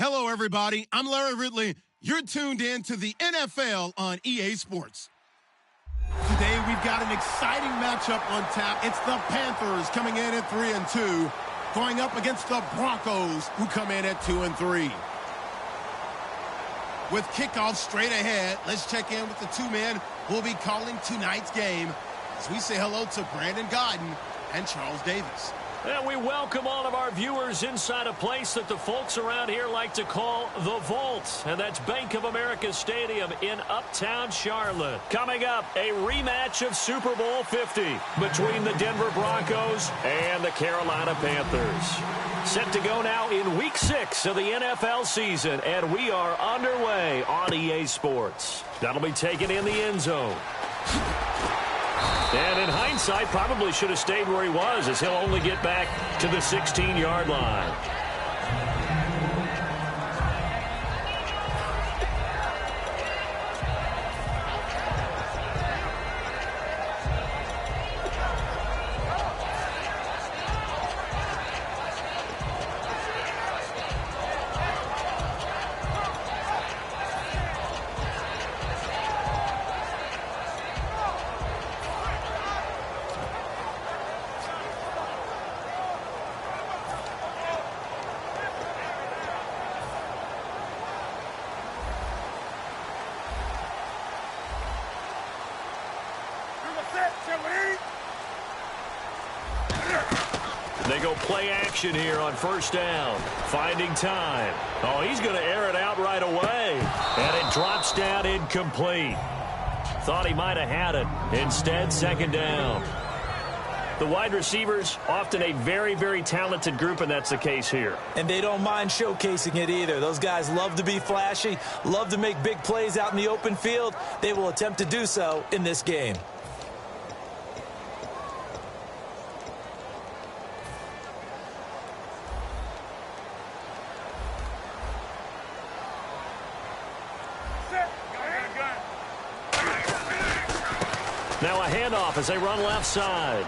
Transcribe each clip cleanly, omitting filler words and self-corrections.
Hello, everybody. I'm Larry Ridley. You're tuned in to the NFL on EA Sports. Today, we've got an exciting matchup on tap. It's the Panthers coming in at 3-2, going up against the Broncos, who come in at 2-3. With kickoff straight ahead, let's check in with the two men who will be calling tonight's game as we say hello to Brandon Godden and Charles Davis. And we welcome all of our viewers inside a place that the folks around here like to call the Vault. And that's Bank of America Stadium in Uptown Charlotte. Coming up, a rematch of Super Bowl 50 between the Denver Broncos and the Carolina Panthers. Set to go now in Week 6 of the NFL season, and we are underway on EA Sports. That'll be taken in the end zone. And in hindsight, probably should have stayed where he was, as he'll only get back to the 16-yard line. They go play action here on first down. Finding time. Oh, he's going to air it out right away. And it drops down incomplete. Thought he might have had it. Instead, second down. The wide receivers, often a very, very talented group, and that's the case here. And they don't mind showcasing it either. Those guys love to be flashy, love to make big plays out in the open field. They will attempt to do so in this game. Now a handoff as they run left side.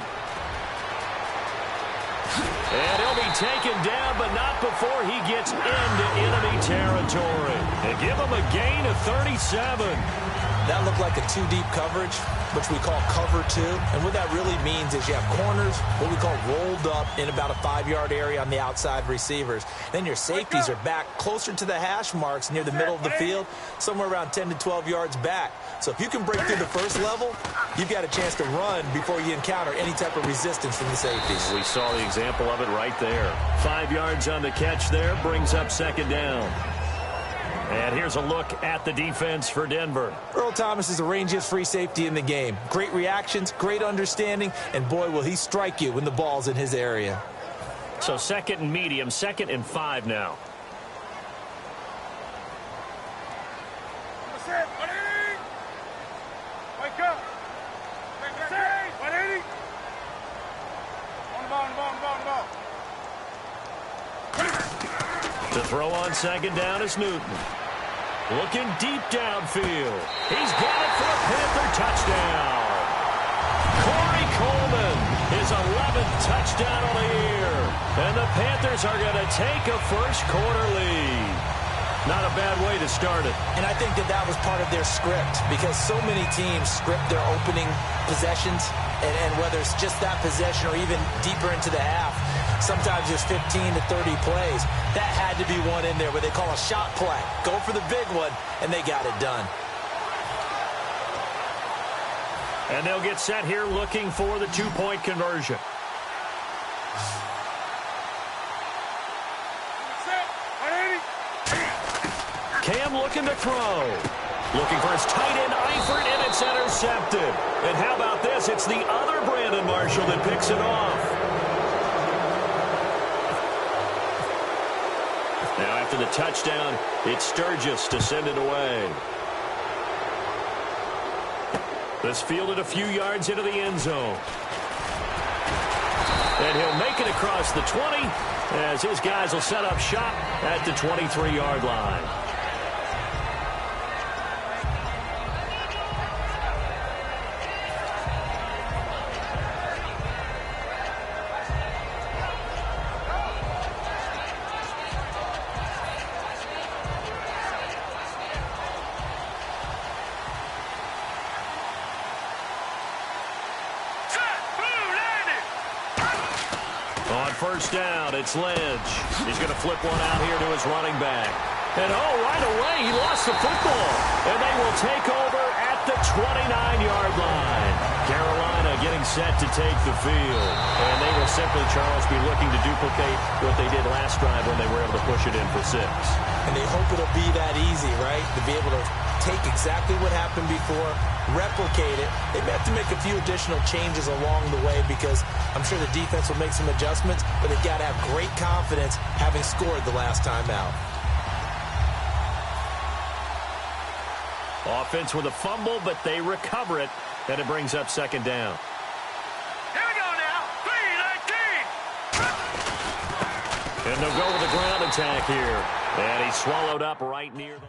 And he'll be taken down, but not before he gets into enemy territory. And give him a gain of 37. That looked like a two-deep coverage, which we call cover two. And what that really means is you have corners, what we call rolled up in about a 5-yard area on the outside receivers. Then your safeties are back closer to the hash marks near the middle of the field, somewhere around 10 to 12 yards back. So if you can break through the first level, you've got a chance to run before you encounter any type of resistance from the safeties. We saw the example of it right there. 5 yards on the catch there, brings up second down. And here's a look at the defense for Denver. Earl Thomas is the rangiest free safety in the game. Great reactions, great understanding, and boy, will he strike you when the ball's in his area. So second and medium, 2nd and 5 now. Wake up. To throw on second down is Newton. Looking deep downfield. He's got it for a Panther touchdown. Corey Coleman, his 11th touchdown on the year. And the Panthers are going to take a first-quarter lead. Not a bad way to start it. And I think that was part of their script, because so many teams script their opening possessions, and whether it's just that possession or even deeper into the half, sometimes there's 15 to 30 plays. That had to be one in there where they call a shot play. Go for the big one, and they got it done. And they'll get set here looking for the two-point conversion. Cam looking to throw. Looking for his tight end, Eifert, and it's intercepted. And how about this? It's the other Brandon Marshall that picks it off. Now after the touchdown, it's Sturgis to send it away. This fielded a few yards into the end zone. And he'll make it across the 20 as his guys will set up shop at the 23-yard line. On first down, it's Lynch. He's going to flip one out here to his running back. And, right away, he lost the football. And they will take over at the 29-yard line. Carolina getting set to take the field. And they will simply, Charles, be looking to duplicate what they did last drive when they were able to push it in for 6. And they hope it'll be that easy, right, to be able to take exactly what happened before, replicate it. They may have to make a few additional changes along the way because I'm sure the defense will make some adjustments, but they've got to have great confidence having scored the last time out. Offense with a fumble, but they recover it, and it brings up second down. Here we go now. 3-19. And they'll go with a ground attack here. And he's swallowed up right near the...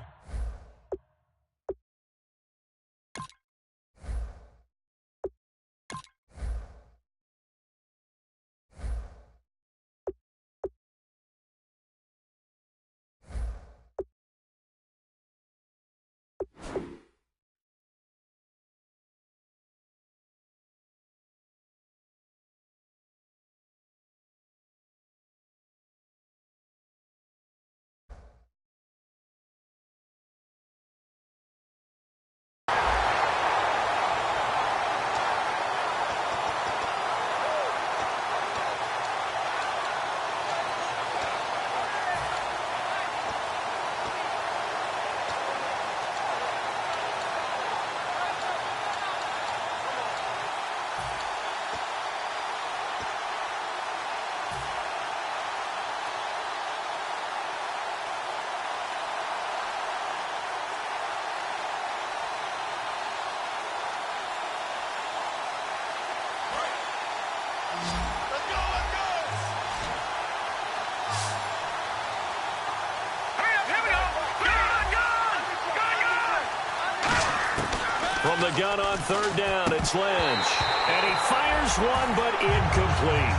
From the gun on third down, it's Lynch. And he fires one, but incomplete.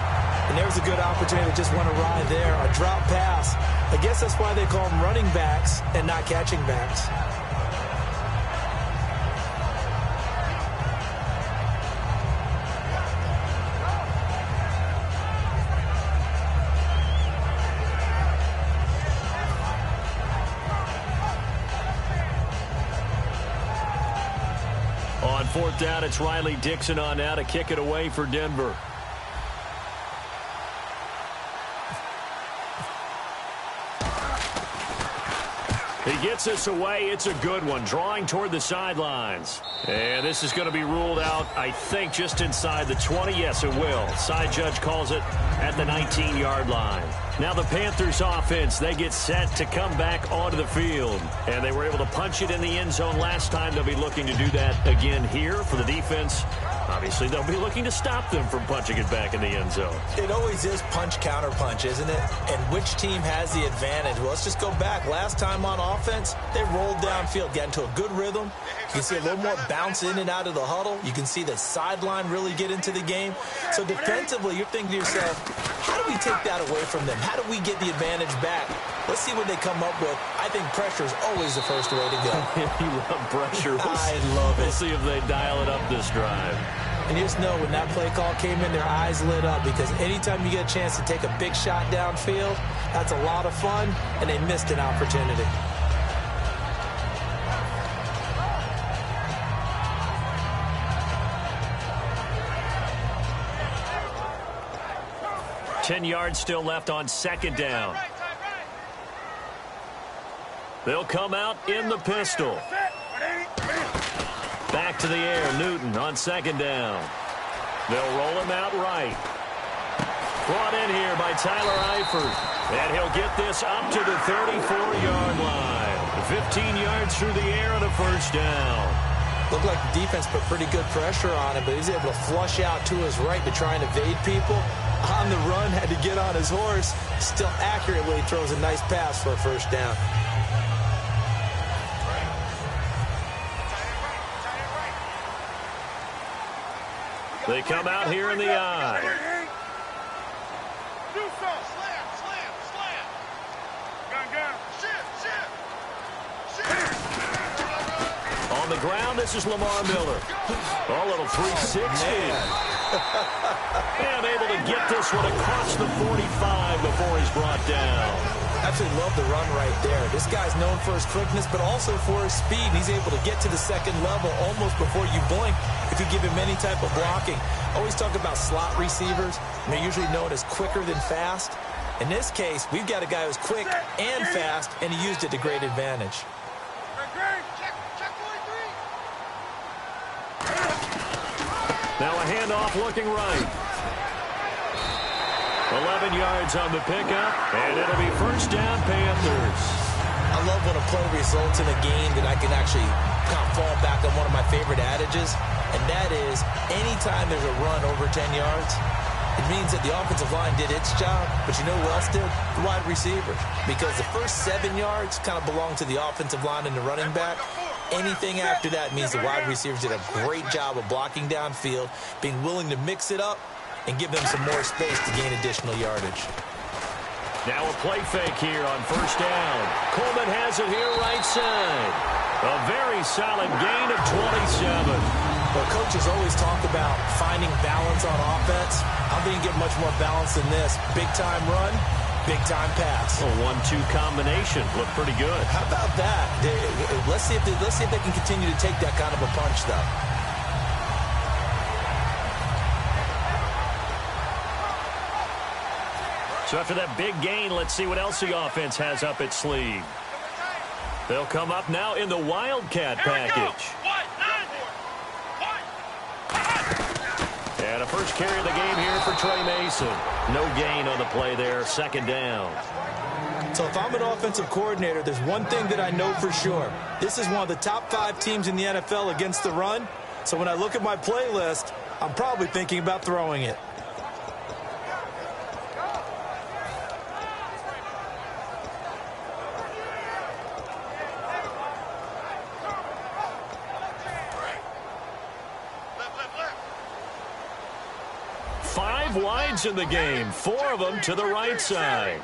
And there's a good opportunity to just want to ride there. A drop pass. I guess that's why they call them running backs and not catching backs. On fourth down, it's Riley Dixon on now to kick it away for Denver. He gets us away. It's a good one, drawing toward the sidelines. And this is going to be ruled out, I think, just inside the 20. Yes, it will. Side judge calls it at the 19-yard line. Now the Panthers offense, they get set to come back onto the field. And they were able to punch it in the end zone last time. They'll be looking to do that again here for the defense. Obviously, they'll be looking to stop them from punching it back in the end zone. It always is punch-counter-punch, isn't it? And which team has the advantage? Well, let's just go back. Last time on offense, they rolled downfield, got into a good rhythm. You can see a little more bounce in and out of the huddle. You can see the sideline really get into the game. So defensively, you're thinking to yourself, how do we take that away from them? How do we get the advantage back? Let's see what they come up with. I think pressure is always the first way to go. You love pressure. I love it. We'll see if they dial it up this drive. And you just know when that play call came in, their eyes lit up because anytime you get a chance to take a big shot downfield, that's a lot of fun, and they missed an opportunity. Ten yards still left on second down. They'll come out in the pistol. Back to the air, Newton on second down. They'll roll him out right. Brought in here by Tyler Eifert. And he'll get this up to the 34-yard line. 15 yards through the air and a first down. Looked like the defense put pretty good pressure on him, but he's able to flush out to his right to try and evade people. On the run, had to get on his horse. Still accurately throws a nice pass for a first down. They come out here in the eye. On the ground, this is Lamar Miller. A little 360. And able to get this one across the 45 before he's brought down. Absolutely love the run right there. This guy's known for his quickness, but also for his speed. He's able to get to the second level almost before you blink if you give him any type of blocking. Always talk about slot receivers, and they're usually known as quicker than fast. In this case, we've got a guy who's quick and fast, and he used it to great advantage. Now a handoff looking right. 11 yards on the pickup, and it'll be first down, Panthers. I love when a play results in a game that I can actually kind of fall back on one of my favorite adages, and that is anytime there's a run over 10 yards, it means that the offensive line did its job, but you know who else did? The wide receivers. Because the first 7 yards kind of belong to the offensive line and the running back. Anything after that means the wide receivers did a great job of blocking downfield, being willing to mix it up, and give them some more space to gain additional yardage. Now a play fake here on first down. Coleman has it here right side. A very solid gain of 27. Well, coaches always talk about finding balance on offense. I don't think you get much more balance than this. Big-time run, big-time pass. A 1-2 combination. Looked pretty good. How about that? Let's see if they can continue to take that kind of a punch, though. So after that big gain, let's see what else the offense has up its sleeve. They'll come up now in the Wildcat package. And a first carry of the game here for Trey Mason. No gain on the play there, second down. So if I'm an offensive coordinator, there's one thing that I know for sure. This is one of the top 5 teams in the NFL against the run. So when I look at my playlist, I'm probably thinking about throwing it. Five wides in the game, 4 of them to the right side.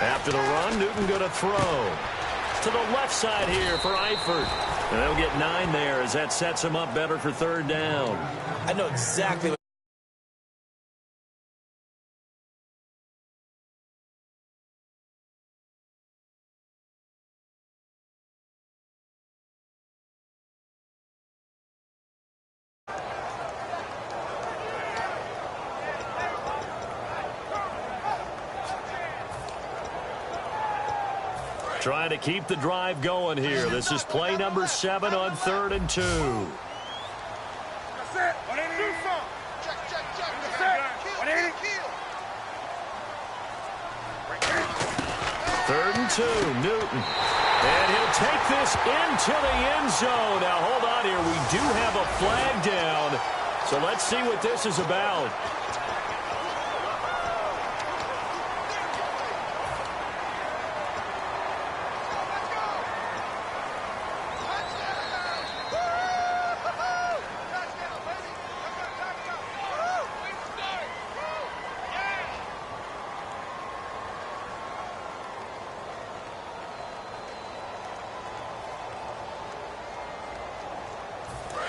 After the run, Newton going to throw. To the left side here for Eifert. And they'll get 9 there as that sets him up better for third down. I know exactly what trying to keep the drive going here. This is play number 7 on 3rd and 2. Third and 2, Newton. And he'll take this into the end zone. Now, hold on here. We do have a flag down. So let's see what this is about.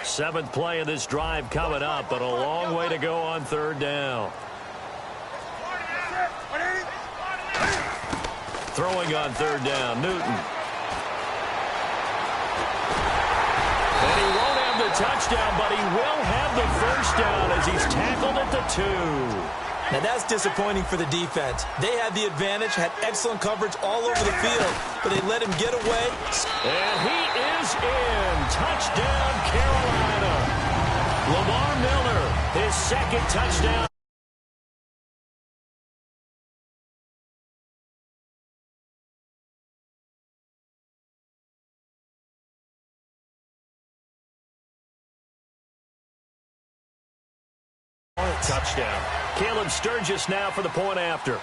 Seventh play of this drive coming up, but a long way to go on third down. Throwing on third down, Newton. And he won't have the touchdown, but he will have the first down as he's tackled at the 2. Now that's disappointing for the defense. They had the advantage, had excellent coverage all over the field, but they let him get away. And he is in. Touchdown, Carolina. Lamar Miller, his second touchdown. Touchdown. Caleb Sturgis now for the point after.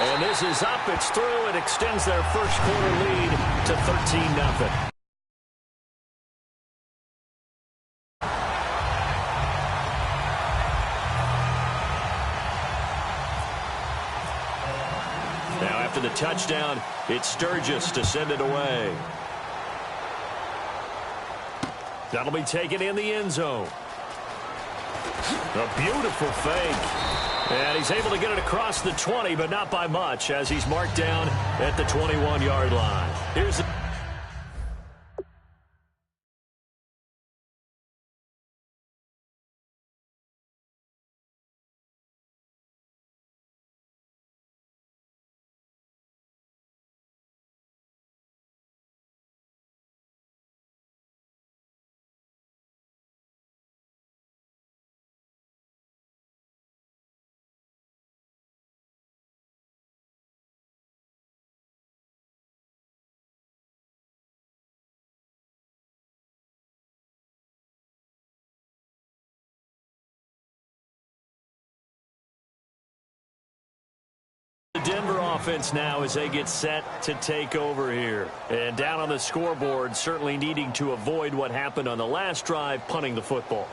And this is up. It's through. It extends their first quarter lead to 13-0. After the touchdown, it's Sturgis to send it away. That'll be taken in the end zone. A beautiful fake. And he's able to get it across the 20, but not by much, as he's marked down at the 21-yard line. Here's the... The Denver offense now as they get set to take over here. And down on the scoreboard, certainly needing to avoid what happened on the last drive, punting the football.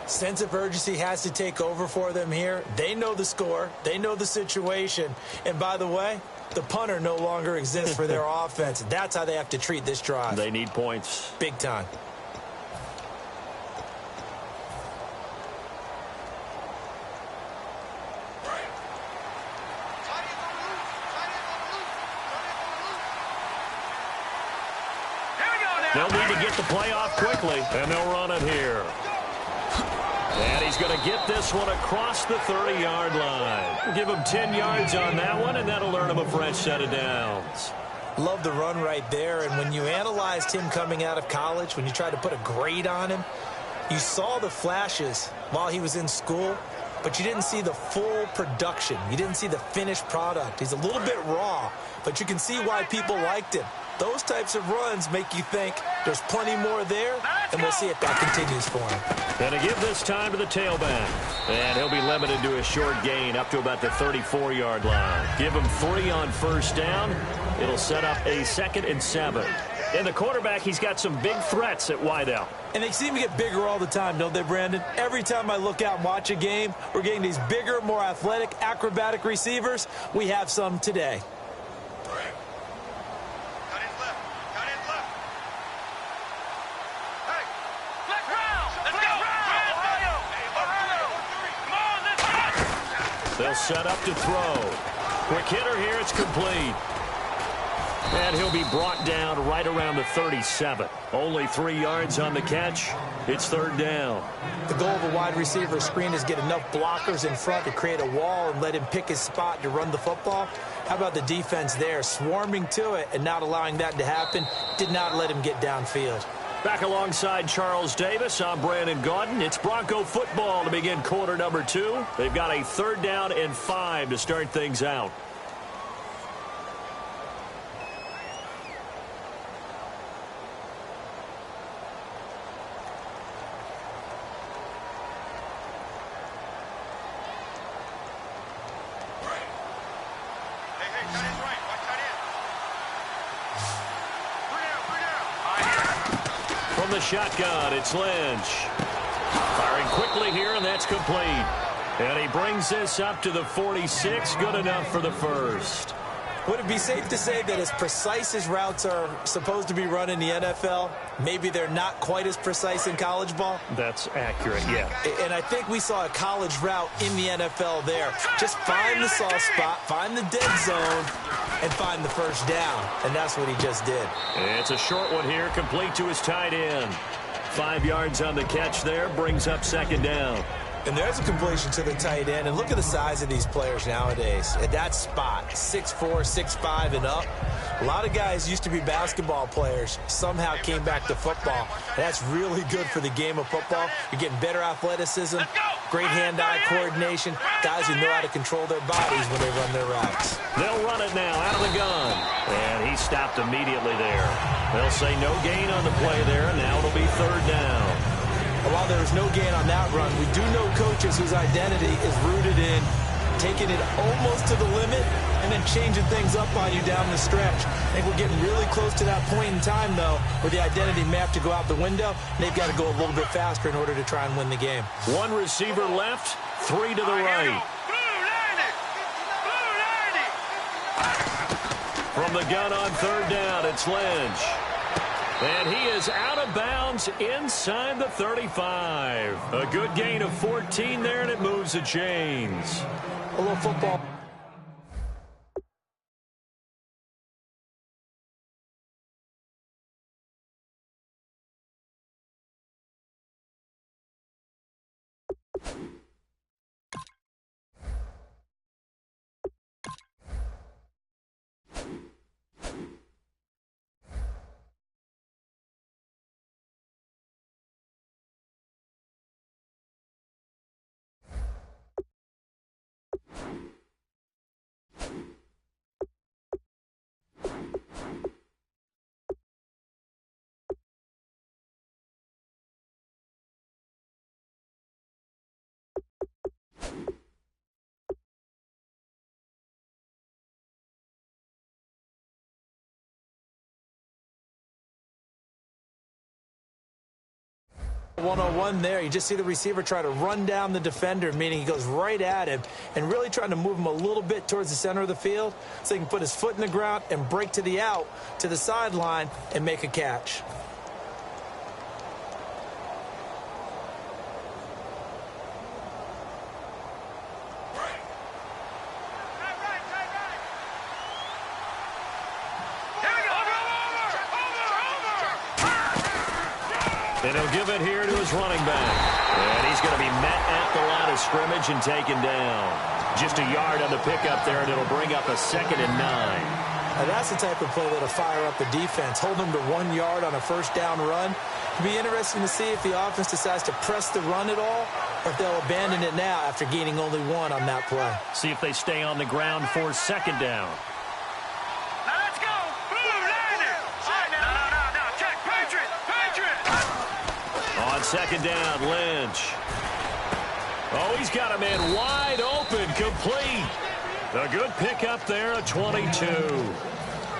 Sense of urgency has to take over for them here. They know the score. They know the situation. And by the way, the punter no longer exists for their offense. That's how they have to treat this drive. They need points. Big time. They'll need to get the play off quickly, and they'll run it here. And he's going to get this one across the 30-yard line. Give him 10 yards on that one, and that'll earn him a fresh set of downs. Love the run right there, and when you analyzed him coming out of college, when you tried to put a grade on him, you saw the flashes while he was in school, but you didn't see the full production. You didn't see the finished product. He's a little bit raw, but you can see why people liked him. Those types of runs make you think there's plenty more there, and we'll see if that continues for him. And to give this time to the tailback. And he'll be limited to a short gain up to about the 34-yard line. Give him 3 on first down. It'll set up a 2nd and 7. And the quarterback, he's got some big threats at wideout. And they seem to get bigger all the time, don't they, Brandon? Every time I look out and watch a game, we're getting these bigger, more athletic, acrobatic receivers. We have some today. They'll set up to throw. Quick hitter here, it's complete. And he'll be brought down right around the 37. Only 3 yards on the catch. It's 3rd down. The goal of a wide receiver screen is get enough blockers in front to create a wall and let him pick his spot to run the football. How about the defense there, swarming to it and not allowing that to happen? Did not let him get downfield. Back alongside Charles Davis, I'm Brandon Gaudin. It's Bronco football to begin quarter number 2. They've got a 3rd down and 5 to start things out. The shotgun, it's Lynch. Firing quickly here, and that's complete. And he brings this up to the 46. Good enough for the first. Would it be safe to say that as precise as routes are supposed to be run in the NFL, maybe they're not quite as precise in college ball? That's accurate, yeah. And I think we saw a college route in the NFL there. Just find the soft spot, find the dead zone, and find the first down. And that's what he just did. It's a short one here, complete to his tight end. 5 yards on the catch there, brings up 2nd down. And there's a completion to the tight end. And look at the size of these players nowadays. At that spot, 6'4", 6'5", and up. A lot of guys used to be basketball players, somehow came back to football. And that's really good for the game of football. You're getting better athleticism, great hand-eye coordination, guys who know how to control their bodies when they run their routes. They'll run it now out of the gun. And he stopped immediately there. They'll say no gain on the play there, and now it'll be 3rd down. While there was no gain on that run, we do know coaches whose identity is rooted in taking it almost to the limit and then changing things up on you down the stretch. I think we're getting really close to that point in time, though, where the identity may have to go out the window, and they've got to go a little bit faster in order to try and win the game. 1 receiver left, 3 to the right. From the gun on third down, it's Lynch. And he is out of bounds inside the 35. A good gain of 14 there, and it moves the chains. A little football. One-on-one there. You just see the receiver try to run down the defender, meaning he goes right at him and really trying to move him a little bit towards the center of the field so he can put his foot in the ground and break to the out, to the sideline, and make a catch. And he'll give it here to his running back. And he's going to be met at the line of scrimmage and taken down. Just a yard on the pickup there, and it'll bring up a 2nd and 9. Now that's the type of play that'll fire up the defense. Hold them to 1 yard on a first down run. It'll be interesting to see if the offense decides to press the run at all, or if they'll abandon it now after gaining only 1 on that play. See if they stay on the ground for 2nd down. Now let's go. Blue landed. No. Check. Patriot. On 2nd down, Lynch. Oh, he's got a man wide open, complete. A good pickup there, a 22.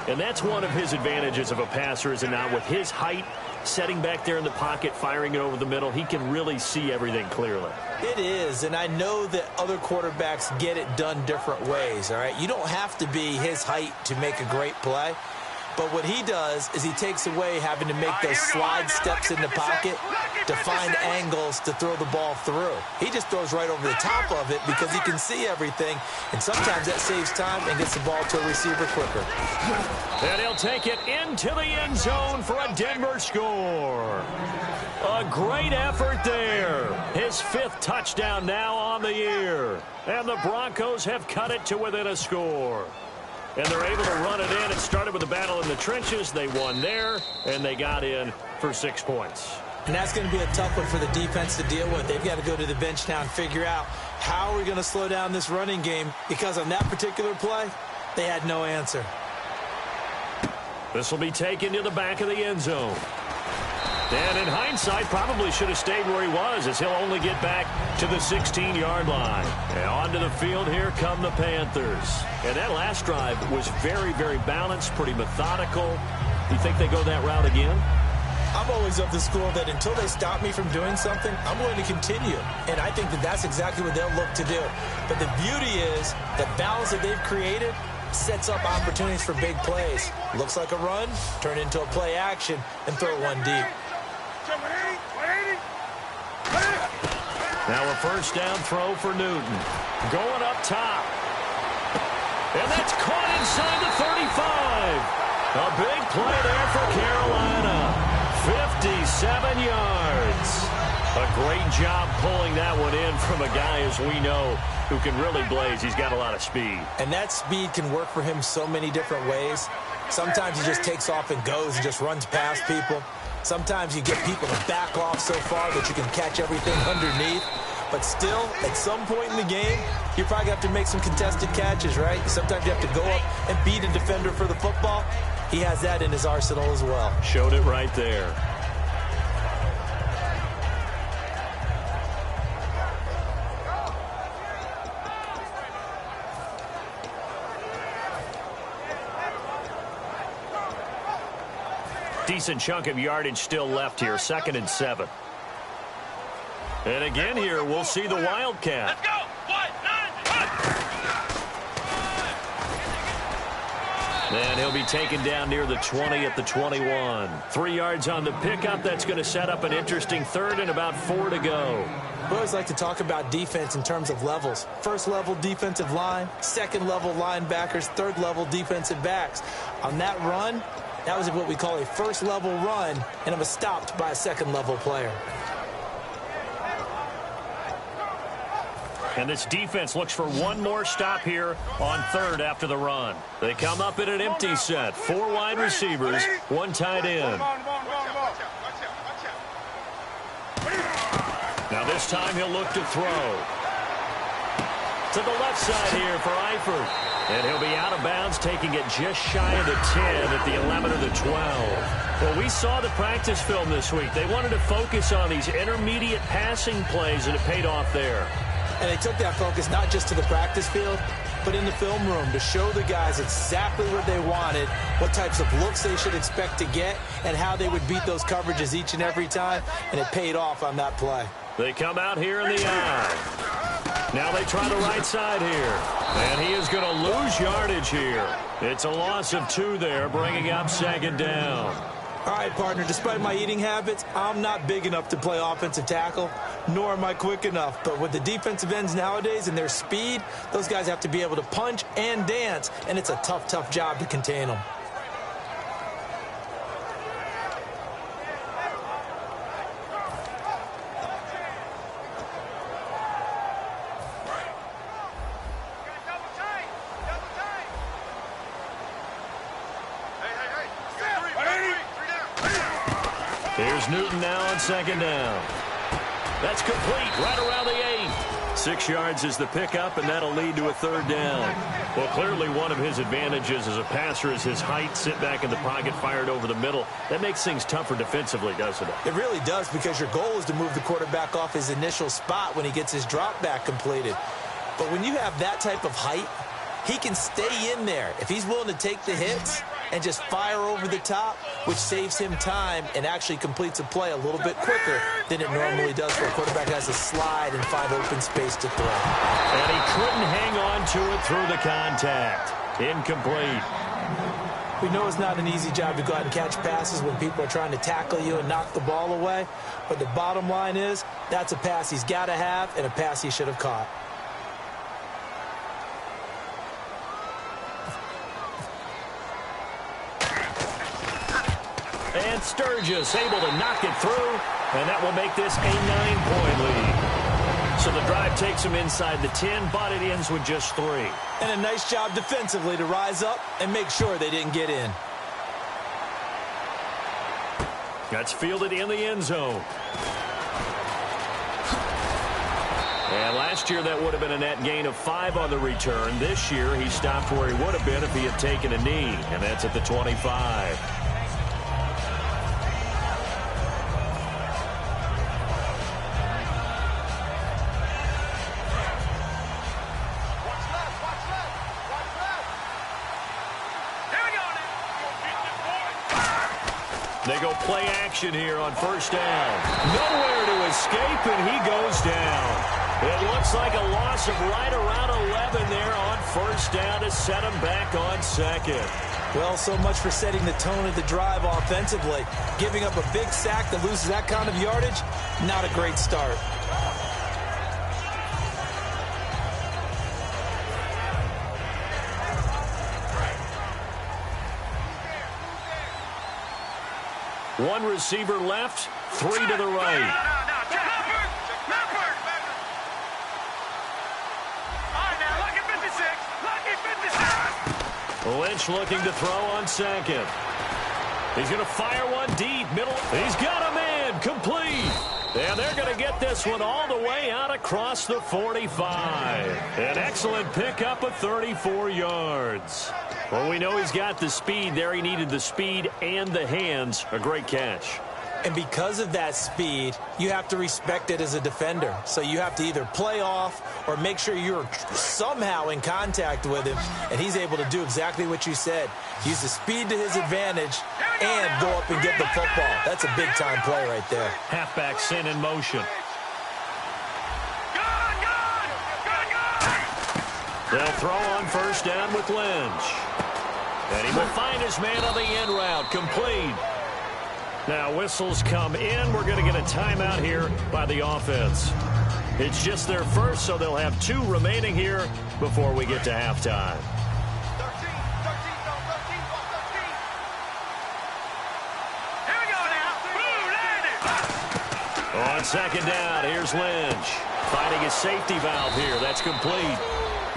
And that's one of his advantages of a passer, is it not? With his height, setting back there in the pocket, firing it over the middle, he can really see everything clearly. It is, and I know that other quarterbacks get it done different ways, all right? You don't have to be his height to make a great play. But what he does is he takes away having to make those slide steps in the pocket to find angles to throw the ball through. He just throws right over the top of it because he can see everything, and sometimes that saves time and gets the ball to a receiver quicker. And he'll take it into the end zone for a Denver score. A great effort there. His 5th touchdown now on the year. And the Broncos have cut it to within a score. And they're able to run it in. It started with a battle in the trenches. They won there, and they got in for 6 points. And that's going to be a tough one for the defense to deal with. They've got to go to the bench now and figure out how are we going to slow down this running game, because on that particular play, they had no answer. This will be taken to the back of the end zone. And in hindsight, probably should have stayed where he was, as he'll only get back to the 16-yard line. And onto the field, here come the Panthers. And that last drive was very, very balanced, pretty methodical. You think they go that route again? I'm always of the school that until they stop me from doing something, I'm going to continue. And I think that that's exactly what they'll look to do. But the beauty is the balance that they've created sets up opportunities for big plays. Looks like a run, turn into a play action, and throw one deep. Now a first down throw for Newton. Going up top. And that's caught inside the 35. A big play there for Carolina. 57 yards. A great job pulling that one in from a guy, as we know, who can really blaze. He's got a lot of speed. And that speed can work for him so many different ways. Sometimes he just takes off and goes and just runs past people. Sometimes you get people to back off so far that you can catch everything underneath. But still, at some point in the game, you probably have to make some contested catches, right? Sometimes you have to go up and beat a defender for the football. He has that in his arsenal as well. Showed it right there. Decent chunk of yardage still left here. 2nd and 7. And again here, we'll see the Wildcat. Let's go. 1, 9, 1. And he'll be taken down near the 20 at the 21. 3 yards on the pickup. That's going to set up an interesting third and about 4 to go. We always like to talk about defense in terms of levels. First level defensive line, second level linebackers, third level defensive backs. On that run, that was what we call a first level run, and it was stopped by a second level player. And this defense looks for one more stop here on third after the run. They come up in an empty set. 4 wide receivers, 1 tight end. Now this time he'll look to throw. To the left side here for Eifert. And he'll be out of bounds, taking it just shy of the 10 at the 11 or the 12. Well, we saw the practice film this week. They wanted to focus on these intermediate passing plays, and it paid off there. And they took that focus not just to the practice field, but in the film room to show the guys exactly what they wanted, what types of looks they should expect to get, and how they would beat those coverages each and every time, and it paid off on that play. They come out here in the eye. Now they try the right side here. And he is going to lose yardage here. It's a loss of 2 there, bringing up second down. All right, partner, despite my eating habits, I'm not big enough to play offensive tackle, nor am I quick enough. But with the defensive ends nowadays and their speed, those guys have to be able to punch and dance, and it's a tough, tough job to contain them. Here's Newton now on second down. That's complete right around the 8. 6 yards is the pickup, and that'll lead to a third down. Well, clearly one of his advantages as a passer is his height. Sit back in the pocket, fired over the middle. That makes things tougher defensively, doesn't it? It really does, because your goal is to move the quarterback off his initial spot when he gets his drop back completed. But when you have that type of height, he can stay in there if he's willing to take the hits and just fire over the top, which saves him time and actually completes a play a little bit quicker than it normally does where a quarterback has to slide and find open space to throw. And he couldn't hang on to it through the contact. Incomplete. We know it's not an easy job to go out and catch passes when people are trying to tackle you and knock the ball away, but the bottom line is that's a pass he's got to have and a pass he should have caught. And Sturgis able to knock it through, and that will make this a 9-point lead. So the drive takes him inside the 10, but it ends with just 3. And a nice job defensively to rise up and make sure they didn't get in. That's fielded in the end zone. And last year that would have been a net gain of 5 on the return. This year he stopped where he would have been if he had taken a knee, and that's at the 25. They go play action here on first down. Nowhere to escape, and he goes down. It looks like a loss of right around 11 there on first down to set him back on second. Well, so much for setting the tone of the drive offensively. Giving up a big sack that loses that kind of yardage, not a great start. One receiver left, 3 to the right. Lynch looking to throw on second. He's going to fire one deep, middle. He's got a man, complete. And they're going to get this one all the way out across the 45. An excellent pickup of 34 yards. Well, we know he's got the speed there. He needed the speed and the hands. A great catch. And because of that speed, you have to respect it as a defender. So you have to either play off or make sure you're somehow in contact with him. And he's able to do exactly what you said. Use the speed to his advantage and go up and get the football. That's a big-time play right there. Halfback sent in motion. They'll throw on first down with Lynch. And he will find his man on the end route. Complete. Now whistles come in. We're going to get a timeout here by the offense. It's just their first, so they'll have 2 remaining here before we get to halftime. On second down, here's Lynch. Finding his safety valve here. That's complete.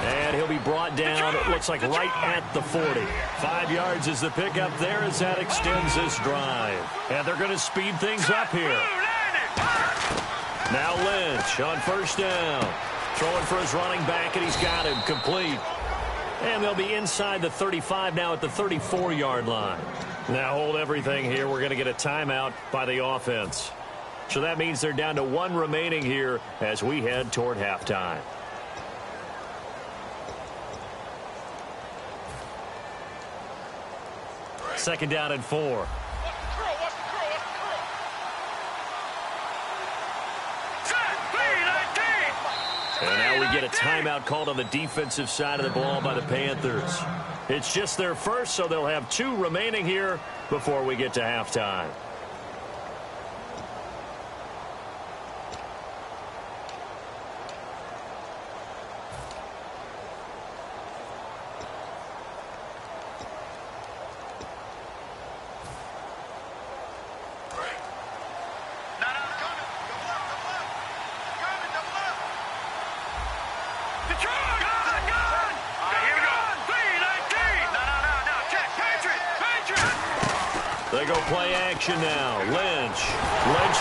And he'll be brought down, it looks like right at the 40. 5 yards is the pickup there as that extends this drive. And they're going to speed things up here. Now Lynch on first down. Throwing for his running back, and he's got him complete. And they'll be inside the 35 now at the 34-yard line. Now hold everything here. We're going to get a timeout by the offense. So that means they're down to 1 remaining here as we head toward halftime. Second down and 4. And now we get a timeout called on the defensive side of the ball by the Panthers. It's just their first, so they'll have 2 remaining here before we get to halftime. They go play action now. Lynch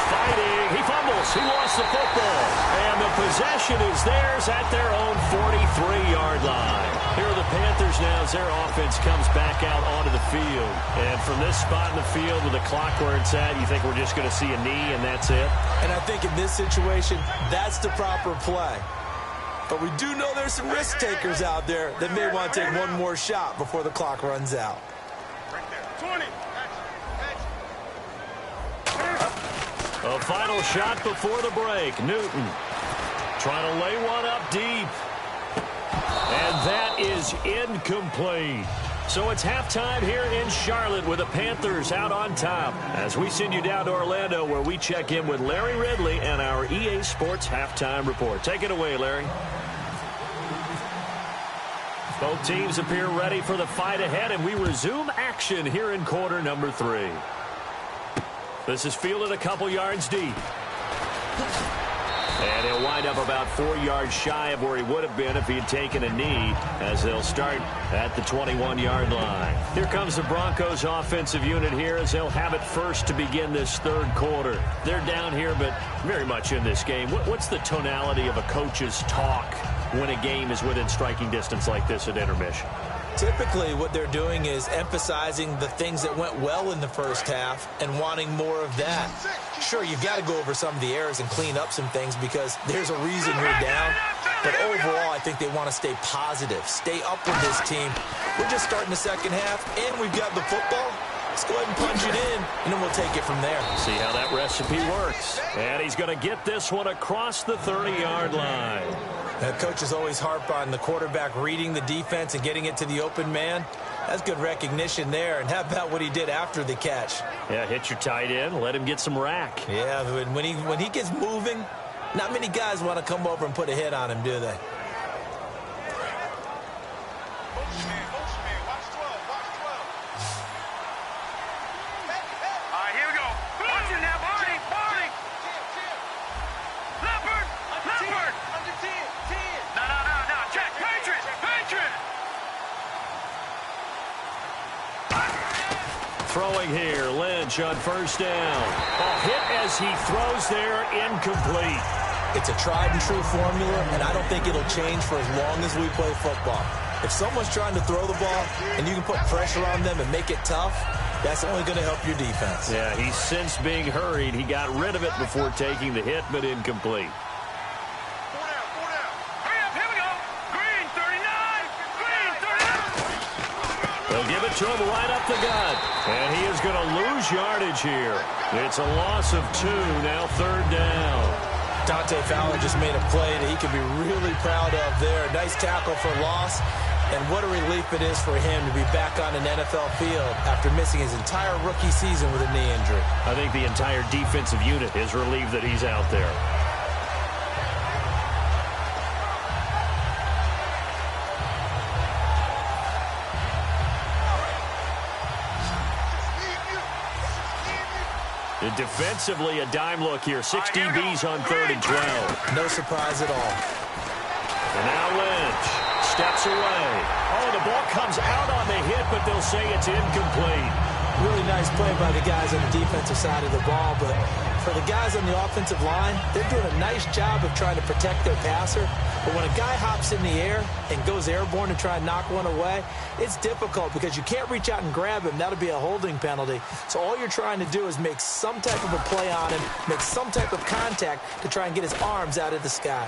fighting. He fumbles. He lost the football. And the possession is theirs at their own 43-yard line. Here are the Panthers now as their offense comes back out onto the field. And from this spot in the field with the clock where it's at, you think we're just going to see a knee and that's it? And I think in this situation, that's the proper play. But we do know there's some risk takers out there that may want to take one more shot before the clock runs out. Right there. 20. A final shot before the break. Newton trying to lay one up deep. And that is incomplete. So it's halftime here in Charlotte with the Panthers out on top. As we send you down to Orlando where we check in with Larry Ridley and our EA Sports Halftime Report. Take it away, Larry. Both teams appear ready for the fight ahead, and we resume action here in quarter number 3. This is fielded a couple yards deep. And he'll wind up about 4 yards shy of where he would have been if he had taken a knee, as they'll start at the 21-yard line. Here comes the Broncos offensive unit here as they'll have it first to begin this third quarter. They're down here, but very much in this game. What's the tonality of a coach's talk when a game is within striking distance like this at intermission? Typically, what they're doing is emphasizing the things that went well in the first half and wanting more of that. Sure, you've got to go over some of the errors and clean up some things because there's a reason you're down. But overall, I think they want to stay positive, stay up with this team. We're just starting the second half, and we've got the football. Let's go ahead and punch it in, and then we'll take it from there. See how that recipe works. And he's going to get this one across the 30-yard line. Coaches always harp on the quarterback reading the defense and getting it to the open man. That's good recognition there. And how about what he did after the catch? Yeah, hit your tight end, let him get some rack. Yeah, when he gets moving, not many guys want to come over and put a hit on him, do they? Throwing here, Lynch on first down. A hit as he throws there, incomplete. It's a tried-and-true formula, and I don't think it'll change for as long as we play football. If someone's trying to throw the ball and you can put pressure on them and make it tough, that's only going to help your defense. Yeah, he's since being hurried. He got rid of it before taking the hit, but incomplete. They'll give it to him right up the gut. And he is going to lose yardage here. It's a loss of 2, now third down. Dante Fowler just made a play that he can be really proud of there. Nice tackle for loss. And what a relief it is for him to be back on an NFL field after missing his entire rookie season with a knee injury. I think the entire defensive unit is relieved that he's out there. Defensively, a dime look here. 6 DBs on 3rd and 12. No surprise at all. And now Lynch steps away. Oh, the ball comes out on the hit, but they'll say it's incomplete. Really nice play by the guys on the defensive side of the ball, but for the guys on the offensive line, they're doing a nice job of trying to protect their passer. But when a guy hops in the air and goes airborne to try and knock one away, it's difficult because you can't reach out and grab him. That'll be a holding penalty. So all you're trying to do is make some type of a play on him, make some type of contact to try and get his arms out of the sky.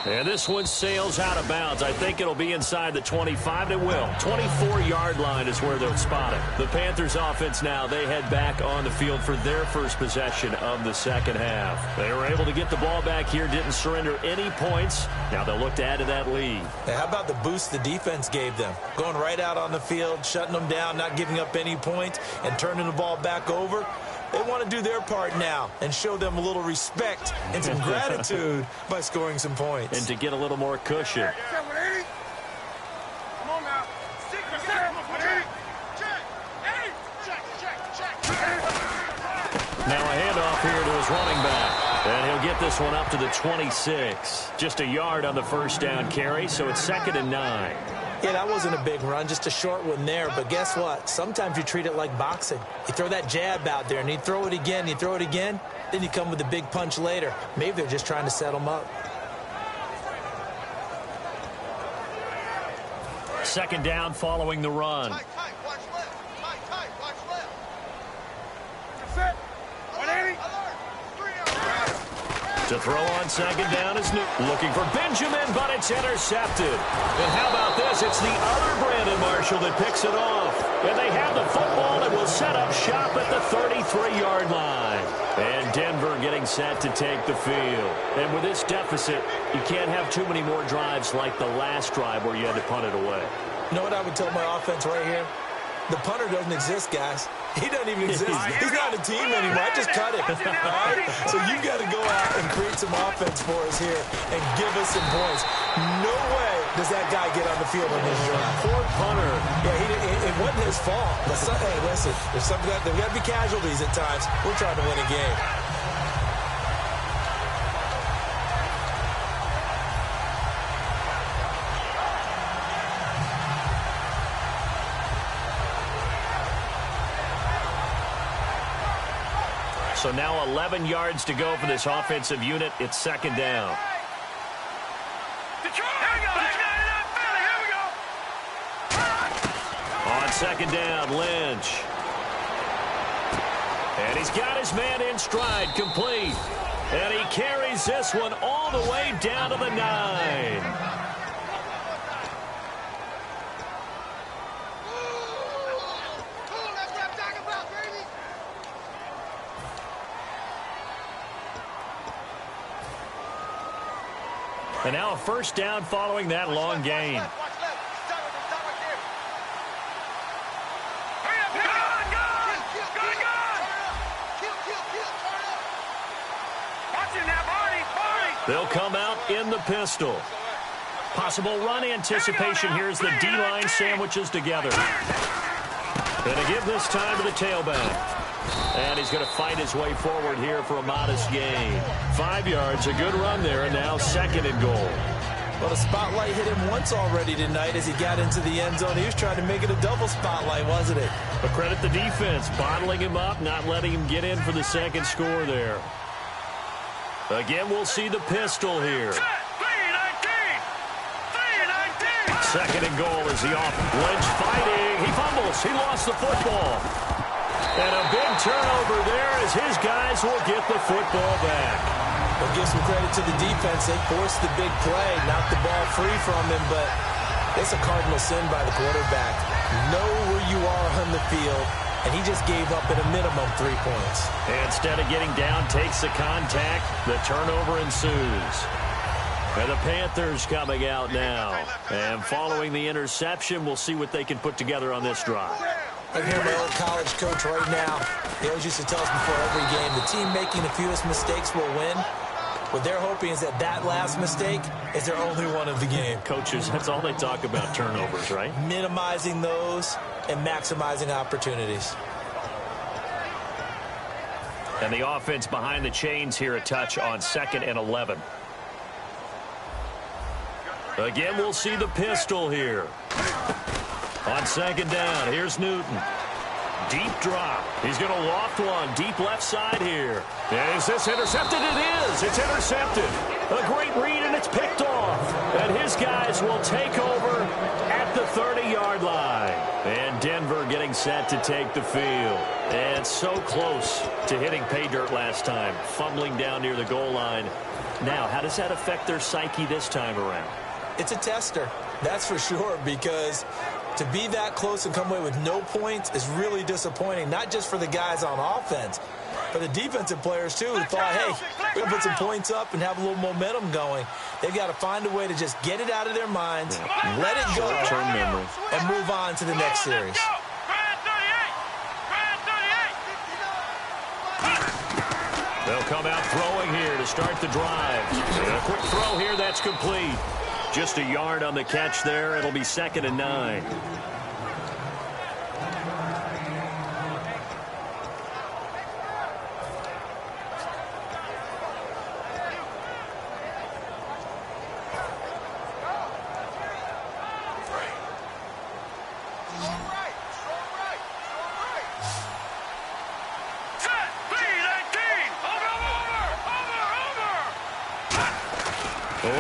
And this one sails out of bounds. I think it'll be inside the 25. It will. 24-yard line is where they'll spot it. The Panthers offense now, they head back on the field for their first possession of the second half. They were able to get the ball back here, didn't surrender any points. Now they'll look to add to that lead. Now, how about the boost the defense gave them? Going right out on the field, shutting them down, not giving up any points, and turning the ball back over. They want to do their part now and show them a little respect and some gratitude by scoring some points. And to get a little more cushion. Come on now. Now a handoff here to his running back. And he'll get this one up to the 26. Just a yard on the first down carry, so it's 2nd and 9. Yeah, that wasn't a big run, just a short one there. But guess what? Sometimes you treat it like boxing. You throw that jab out there, and you throw it again, then you come with a big punch later. Maybe they're just trying to set them up. 2nd down following the run. Tight, watch left. Tight, watch left. Set. 180. To throw on 2nd down is New. Looking for Benjamin, but it's intercepted. And how about this? It's the other Brandon Marshall that picks it off. And they have the football and will set up shop at the 33-yard line. And Denver getting set to take the field. And with this deficit, you can't have too many more drives like the last drive where you had to punt it away. You know what I would tell my offense right here? The punter doesn't exist, guys. He doesn't even exist. He's not a team anymore. I just cut it. All right? So you've got to go out and create some offense for us here and give us some points. No way does that guy get on the field on his drive. Poor punter. Yeah, it wasn't his fault. Hey, listen, there's got to be casualties at times. We're trying to win a game. So now 11 yards to go for this offensive unit. It's 2nd down. On 2nd down, Lynch. And he's got his man in stride, complete. And he carries this one all the way down to the 9. And now a 1st down following that long gain. They'll come out in the pistol. Possible run anticipation here as the D-line sandwiches together. Going to give this time to the tailback. And he's going to fight his way forward here for a modest gain. 5 yards, a good run there, and now 2nd and goal. Well, the spotlight hit him once already tonight as he got into the end zone. He was trying to make it a double spotlight, wasn't it? But credit the defense, bottling him up, not letting him get in for the 2nd score there. Again, we'll see the pistol here. 2nd and goal is the off. Lynch fighting. He fumbles. He lost the football. And a big turnover there as his guys will get the football back. We'll give some credit to the defense. They forced the big play, knocked the ball free from him, but it's a cardinal sin by the quarterback. Know where you are on the field, and he just gave up at a minimum 3 points. And instead of getting down, takes the contact. The turnover ensues. And the Panthers coming out now. And following the interception, we'll see what they can put together on this drive. I hear my old college coach right now. He always used to tell us before every game, the team making the fewest mistakes will win. What they're hoping is that last mistake is their only one of the game. Coaches, that's all they talk about, turnovers, right? Minimizing those and maximizing opportunities. And the offense behind the chains here, a touch on 2nd and 11. Again, we'll see the pistol here. On 2nd down, here's Newton. Deep drop. He's going to loft one. Deep left side here. And is this intercepted? It is. It's intercepted. A great read, and it's picked off. And his guys will take over at the 30-yard line. And Denver getting set to take the field. And so close to hitting pay dirt last time. Fumbling down near the goal line. Now, how does that affect their psyche this time around? It's a tester. That's for sure, because to be that close and come away with no points is really disappointing, not just for the guys on offense, but the defensive players, too, who thought, hey, we're going to put some points up and have a little momentum going. They've got to find a way to just get it out of their minds, let it go, and move on to the next series. They'll come out throwing here to start the drive. And a quick throw here, that's complete. Just a yard on the catch there. It'll be 2nd and 9.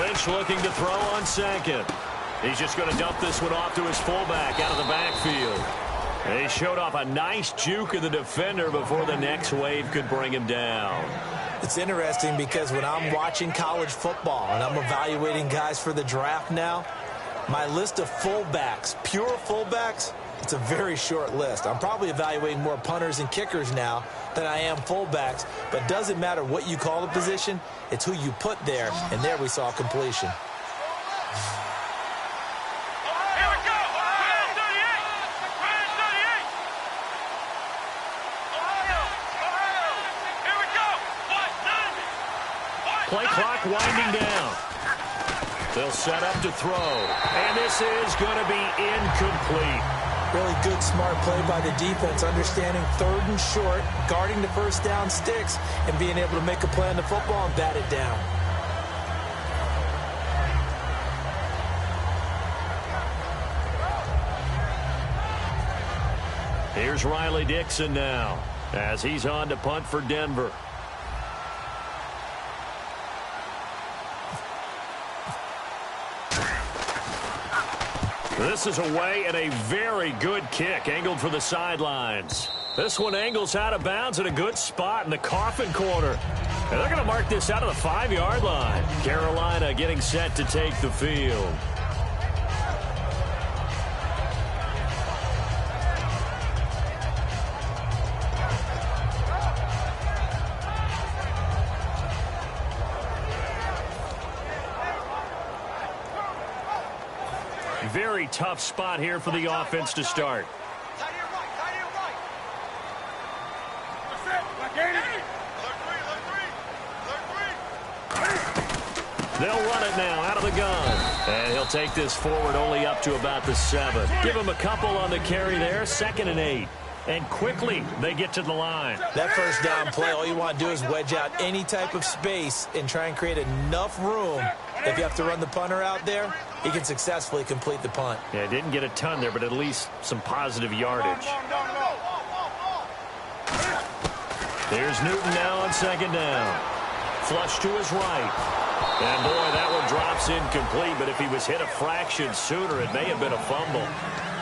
Lynch looking to throw on 2nd. He's just going to dump this one off to his fullback out of the backfield. And he showed off a nice juke of the defender before the next wave could bring him down. It's interesting because when I'm watching college football and I'm evaluating guys for the draft now, my list of fullbacks, pure fullbacks, it's a very short list. I'm probably evaluating more punters and kickers now than I am fullbacks, but it doesn't matter what you call the position, it's who you put there, and there we saw completion. Play clock winding down. They'll set up to throw, and this is going to be incomplete. Really good, smart play by the defense, understanding 3rd and short, guarding the first down sticks, and being able to make a play on the football and bat it down. Here's Riley Dixon now, as he's on to punt for Denver. This is away, and a very good kick angled for the sidelines. This one angles out of bounds at a good spot in the coffin corner. And they're going to mark this out of the 5-yard line. Carolina getting set to take the field. Very tough spot here for the offense to start. They'll run it now out of the gun. And he'll take this forward only up to about the 7. Give him a couple on the carry there, 2nd and 8. And quickly they get to the line. That first down play, all you want to do is wedge out any type of space and try and create enough room. If you have to run the punter out there, he can successfully complete the punt. Yeah, didn't get a ton there, but at least some positive yardage. There's Newton now on 2nd down. Flush to his right. And, boy, that one drops incomplete, but if he was hit a fraction sooner, it may have been a fumble.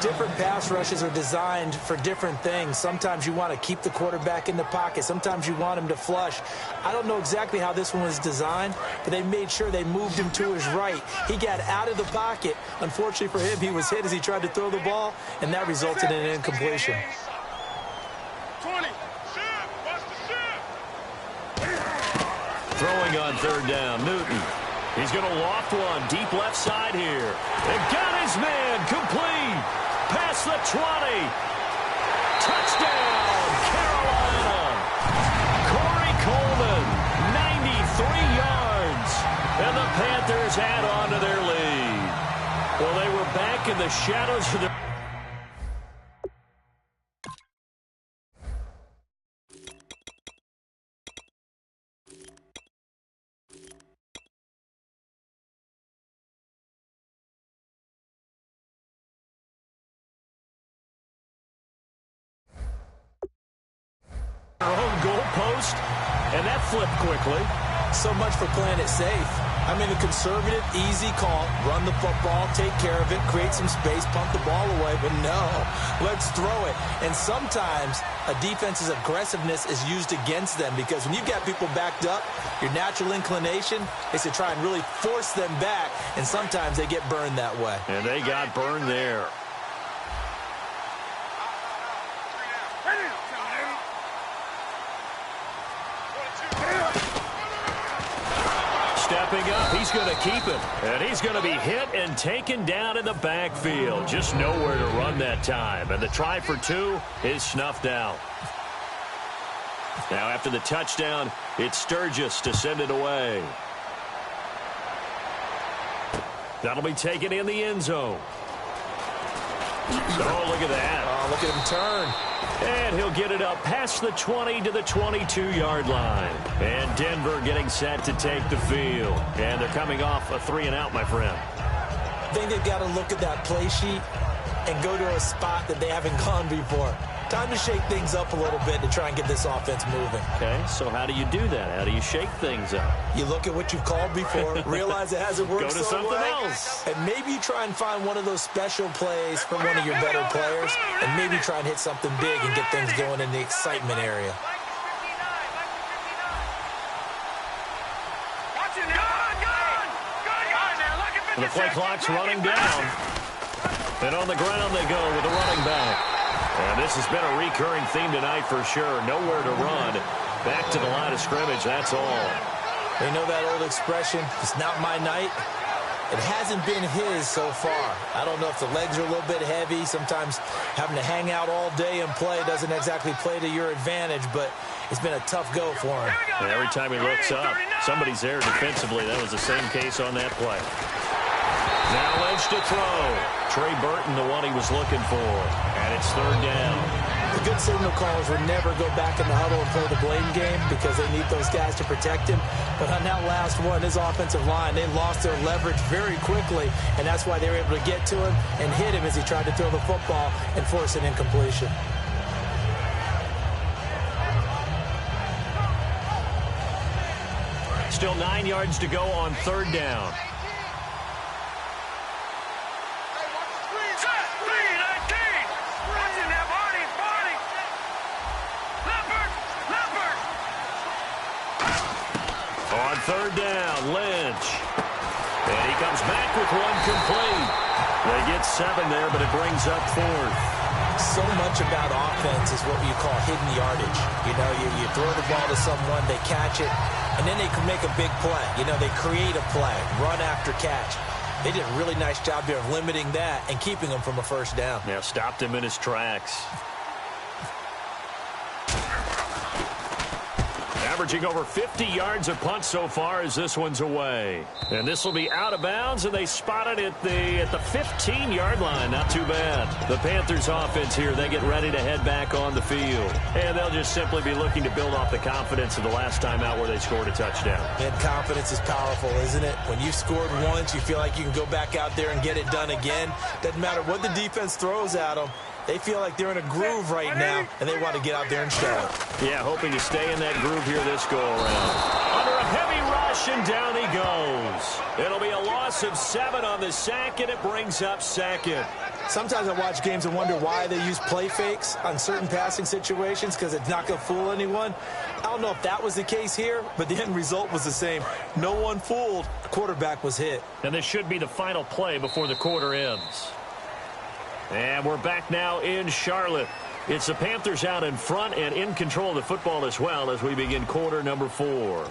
Different pass rushes are designed for different things. Sometimes you want to keep the quarterback in the pocket. Sometimes you want him to flush. I don't know exactly how this one was designed, but they made sure they moved him to his right. He got out of the pocket. Unfortunately for him, he was hit as he tried to throw the ball, and that resulted in an incompletion. 20. Throwing on 3rd down, Newton. He's going to loft one deep left side here. And got his man complete. Past the 20. Touchdown, Carolina. Corey Coleman, 93 yards. And the Panthers add on to their lead. Well, they were back in the shadows of the... own goalpost, and that flipped quickly. So much for playing it safe. I mean, a conservative, easy call, run the football, take care of it, create some space, pump the ball away, but no, let's throw it. And sometimes a defense's aggressiveness is used against them because when you've got people backed up, your natural inclination is to try and really force them back, and sometimes they get burned that way. And they got burned there. Stepping up, he's going to keep it. And he's going to be hit and taken down in the backfield. Just nowhere to run that time. And the try for two is snuffed out. Now after the touchdown, it's Sturgis to send it away. That'll be taken in the end zone. Oh, look at that. Oh, look at him turn. And he'll get it up past the 20 to the 22-yard line. And Denver getting set to take the field. And they're coming off a 3-and-out, my friend. I think they've got to look at that play sheet and go to a spot that they haven't gone before. Time to shake things up a little bit to try and get this offense moving. Okay, so how do you do that? How do you shake things up? You look at what you've called before, realize it hasn't worked Go to so something well, else. and maybe you try and find one of those special plays from one of your better players, and maybe try and hit something big and get things going in the excitement area. And the play clock's running down. And on the ground they go with the running back. And this has been a recurring theme tonight for sure. Nowhere to run. Back to the line of scrimmage, that's all. You know that old expression, it's not my night? It hasn't been his so far. I don't know if the legs are a little bit heavy. Sometimes having to hang out all day and play doesn't exactly play to your advantage, but it's been a tough go for him. And every time he looks up, somebody's there defensively. That was the same case on that play. Now Lynch to throw. Trey Burton, the one he was looking for. And it's third down. The good signal callers would never go back in the huddle and play the blame game because they need those guys to protect him. But on that last one, his offensive line, they lost their leverage very quickly, and that's why they were able to get to him and hit him as he tried to throw the football and force an incompletion. Still 9 yards to go on third down. On third down, Lynch. And he comes back with one complete. They get 7 there, but it brings up fourth. So much about offense is what you call hidden yardage. You know, you throw the ball to someone, they catch it, and then they can make a big play. You know, they create a play, run after catch. They did a really nice job there of limiting that and keeping him from a first down. Yeah, stopped him in his tracks. Averaging over 50 yards a punt so far as this one's away. And this will be out of bounds, and they spot it at the 15-yard line. Not too bad. The Panthers offense here, they get ready to head back on the field. And they'll just simply be looking to build off the confidence of the last time out where they scored a touchdown. And confidence is powerful, isn't it? When you've scored once, you feel like you can go back out there and get it done again. Doesn't matter what the defense throws at them. They feel like they're in a groove right now, and they want to get out there and show it. Yeah, hoping to stay in that groove here this go-around. Under a heavy rush, and down he goes. It'll be a loss of 7 on the sack, and it brings up second. Sometimes I watch games and wonder why they use play fakes on certain passing situations because it's not going to fool anyone. I don't know if that was the case here, but the end result was the same. No one fooled. The quarterback was hit. And this should be the final play before the quarter ends. And we're back now in Charlotte. It's the Panthers out in front and in control of the football as well as we begin quarter number 4.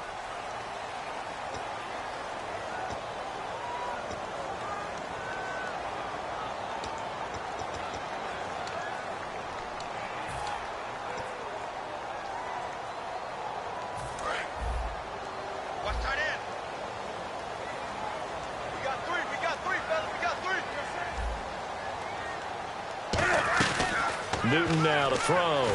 Newton now to throw.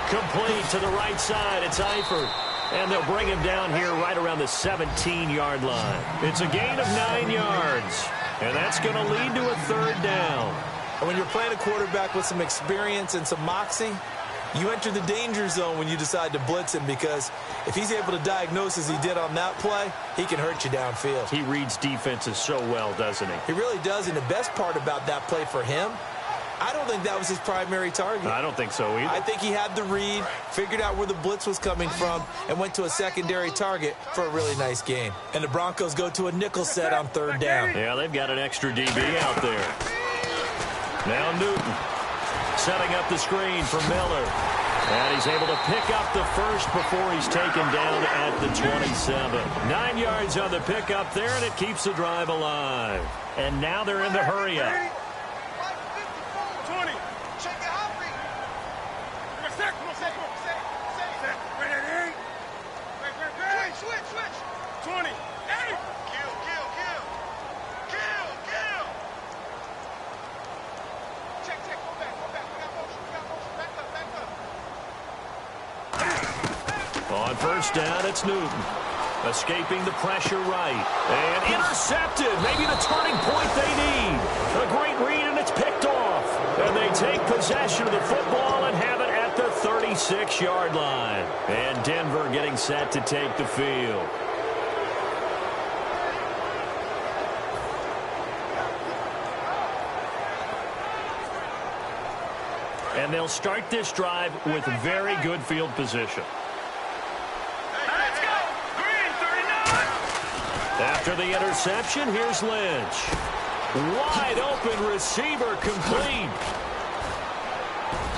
Complete to the right side. It's Eifert. And they'll bring him down here right around the 17-yard line. It's a gain of 9 yards. And that's going to lead to a third down. And when you're playing a quarterback with some experience and some moxie, you enter the danger zone when you decide to blitz him, because if he's able to diagnose as he did on that play, he can hurt you downfield. He reads defenses so well, doesn't he? He really does, and the best part about that play for him, I don't think that was his primary target. I don't think so either. I think he had the read, figured out where the blitz was coming from, and went to a secondary target for a really nice gain. And the Broncos go to a nickel set on third down. Yeah, they've got an extra DB out there. Now Newton setting up the screen for Miller. And he's able to pick up the first before he's taken down at the 27. 9 yards on the pickup there, and it keeps the drive alive. And now they're in the hurry-up. 20. Check it out, Reed. Come on, set. Wait, Eddie. Wait. Switch. 20. Eddie. Kill. Check. Go back. We got motion. Back up. On first down, it's Newton. Escaping the pressure right. And intercepted. Maybe the turning point they need. A great read, and it's picked off. And they take possession of the football and have it at the 36-yard line. And Denver getting set to take the field. And they'll start this drive with very good field position. Let's go. Green, 39. After the interception, here's Lynch. Wide open receiver complete.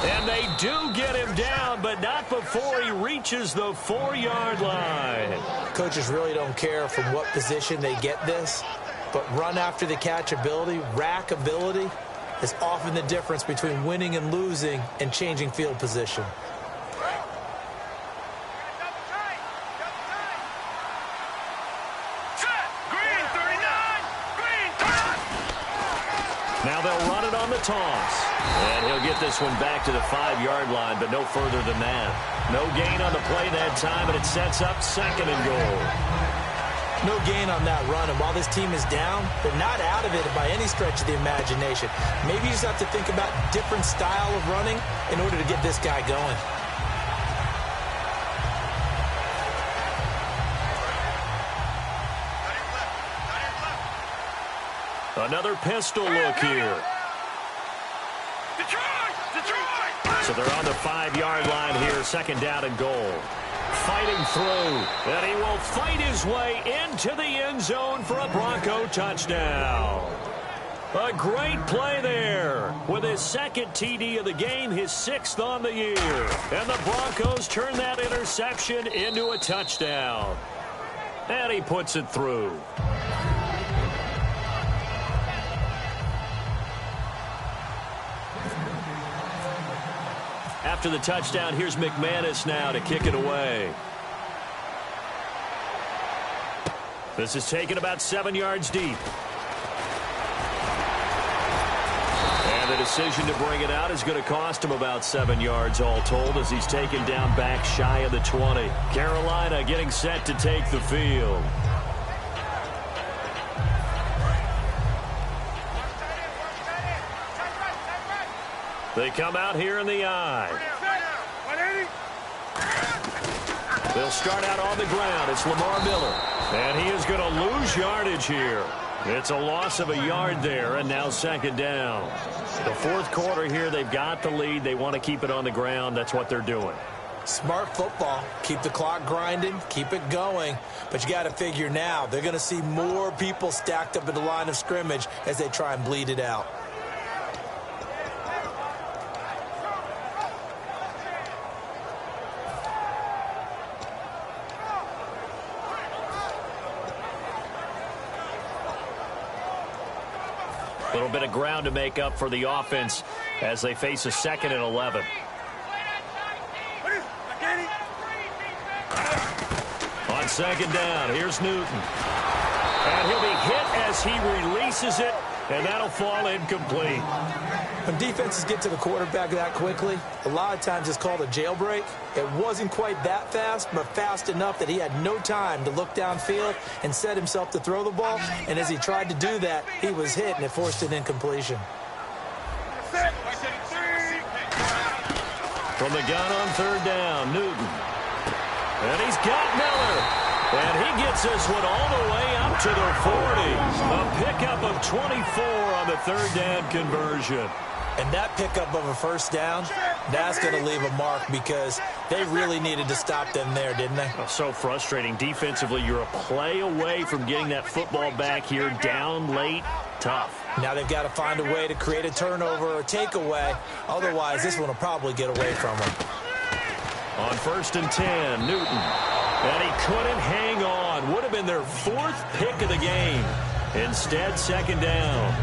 And they do get him down, but not before he reaches the 4-yard line. Coaches really don't care from what position they get this, but run after the catch ability, rack ability, is often the difference between winning and losing and changing field position. Green, 39. Green, turn. Now they'll run it on the toss. And he'll get this one back to the 5-yard line, but no further than that. No gain on the play that time, and it sets up 2nd and goal. No gain on that run, and while this team is down, they're not out of it by any stretch of the imagination. Maybe you just have to think about different style of running in order to get this guy going. Another pistol look here. Detroit. So they're on the 5-yard line here, 2nd down and goal. Fighting through, and he will fight his way into the end zone for a Bronco touchdown. A great play there with his 2nd TD of the game, his 6th on the year. And the Broncos turn that interception into a touchdown. And he puts it through. After the touchdown, here's McManus now to kick it away. This is taken about 7 yards deep. And the decision to bring it out is going to cost him about 7 yards all told, as he's taken down back shy of the 20. Carolina getting set to take the field. They come out here in the eye. They'll start out on the ground. It's Lamar Miller. And he is going to lose yardage here. It's a loss of a yard there, and now 2nd down. The 4th quarter here, they've got the lead. They want to keep it on the ground. That's what they're doing. Smart football. Keep the clock grinding. Keep it going. But you got to figure now, they're going to see more people stacked up at the line of scrimmage as they try and bleed it out. A little bit of ground to make up for the offense as they face a 2nd and 11. On 2nd down, here's Newton. And he'll be hit as he releases it, and that'll fall incomplete. When defenses get to the quarterback that quickly, a lot of times it's called a jailbreak. It wasn't quite that fast, but fast enough that he had no time to look downfield and set himself to throw the ball. And as he tried to do that, he was hit, and it forced an incompletion. From the gun on third down, Newton. And he's got Miller. And he gets this one all the way up to the 40. A pickup of 24 on the third down conversion. And that pickup of a first down, that's going to leave a mark because they really needed to stop them there, didn't they? Oh, so frustrating. Defensively, you're a play away from getting that football back here down late. Tough. Now they've got to find a way to create a turnover or takeaway. Otherwise, this one will probably get away from them. On 1st and 10, Newton. And he couldn't hang on. Would have been their 4th pick of the game. Instead, 2nd down.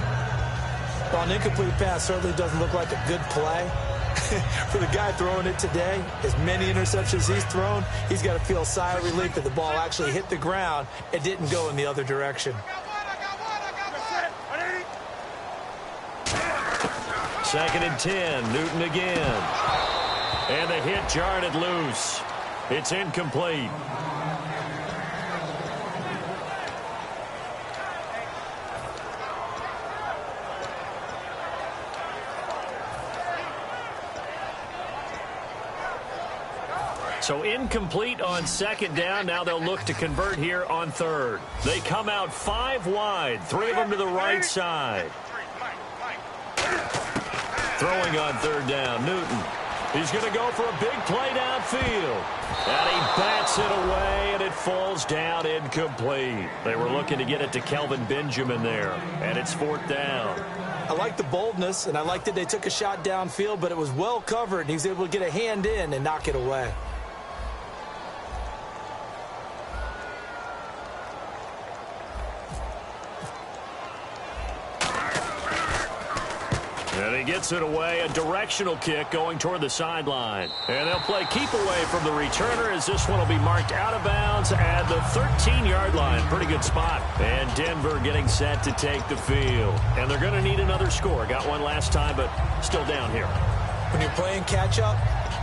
Well, an incomplete pass certainly doesn't look like a good play. For the guy throwing it today, as many interceptions he's thrown, he's got to feel a sigh of relief that the ball actually hit the ground and didn't go in the other direction. 2nd and 10, Newton again. And the hit jarred it loose. It's incomplete. So incomplete on 2nd down. Now they'll look to convert here on 3rd. They come out 5 wide, 3 of them to the right side. Throwing on 3rd down, Newton. He's going to go for a big play downfield. And he bats it away, and it falls down incomplete. They were looking to get it to Kelvin Benjamin there, and it's 4th down. I like the boldness, and I like that they took a shot downfield, but it was well covered, and he was able to get a hand in and knock it away. And he gets it away, a directional kick going toward the sideline. And they'll play keep away from the returner as this one will be marked out of bounds at the 13-yard line. Pretty good spot. And Denver getting set to take the field. And they're going to need another score. Got one last time, but still down here. When you're playing catch-up,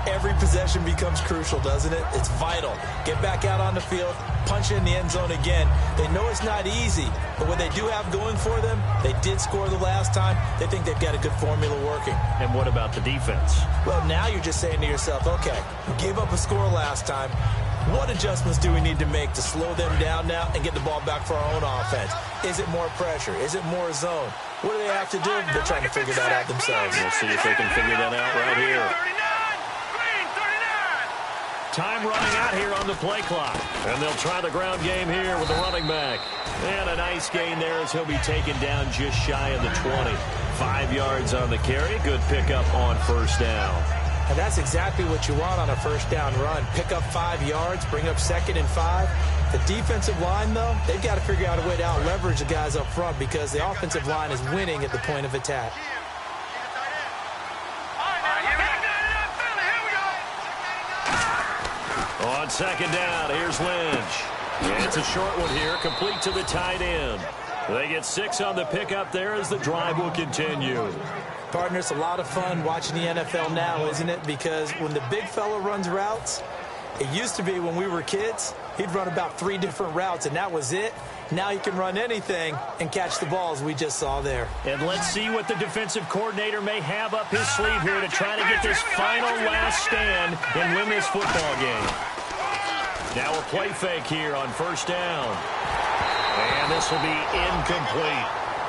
every possession becomes crucial, doesn't it? It's vital. Get back out on the field, punch in the end zone again. They know it's not easy, but what they do have going for them, they did score the last time. They think they've got a good formula working. And what about the defense? Well, now you're just saying to yourself, okay, we gave up a score last time. What adjustments do we need to make to slow them down now and get the ball back for our own offense? Is it more pressure? Is it more zone? What do they have to do? They're trying to figure that out themselves. We'll see if they can figure that out right here. Time running out here on the play clock. And they'll try the ground game here with the running back. And a nice gain there as he'll be taken down just shy of the 20. 5 yards on the carry. Good pickup on 1st down. And that's exactly what you want on a 1st down run. Pick up 5 yards, bring up 2nd and 5. The defensive line, though, they've got to figure out a way to out-leverage the guys up front because the offensive line is winning at the point of attack. On 2nd down, here's Lynch. And it's a short one here, complete to the tight end. They get 6 on the pickup there as the drive will continue. Partner, it's a lot of fun watching the NFL now, isn't it? Because when the big fella runs routes, it used to be when we were kids, he'd run about 3 different routes, and that was it. Now he can run anything and catch the balls we just saw there. And let's see what the defensive coordinator may have up his sleeve here to try to get this final last stand and win this football game. Now a play fake here on 1st down. And this will be incomplete.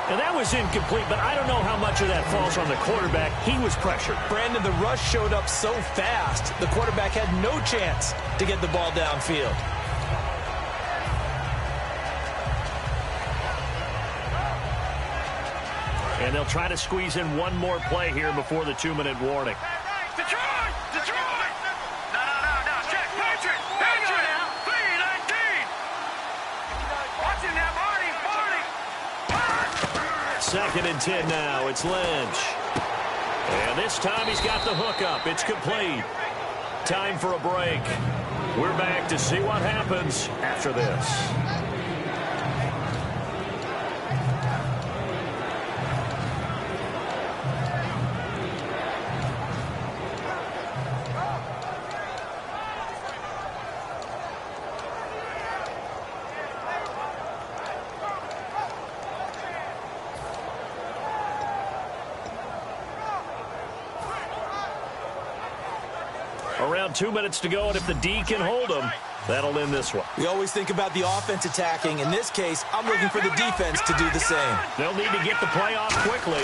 And that was incomplete, but I don't know how much of that falls on the quarterback. He was pressured. Brandon, the rush showed up so fast, the quarterback had no chance to get the ball downfield. And they'll try to squeeze in one more play here before the 2-minute warning. Detroit! Detroit! No. Check. Patriot! P19! Watch it now, Marty! 2nd and 10 now. It's Lynch. And this time he's got the hook up. It's complete. Time for a break. We're back to see what happens after this. Around 2 minutes to go, and if the D can hold them, that'll end this one. We always think about the offense attacking. In this case, I'm looking for the defense to do the same. They'll need to get the play off quickly.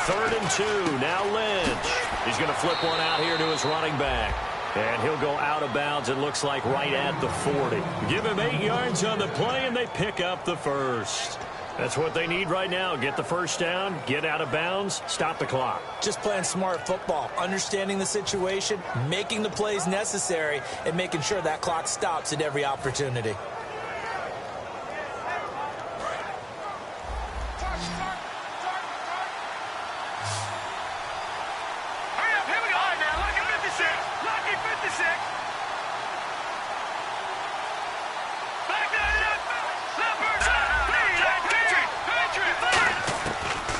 3rd and 2. Now Lynch. He's going to flip one out here to his running back. And he'll go out of bounds, it looks like, right at the 40. Give him 8 yards on the play, and they pick up the first. That's what they need right now. Get the first down, get out of bounds, stop the clock. Just playing smart football, understanding the situation, making the plays necessary, and making sure that clock stops at every opportunity.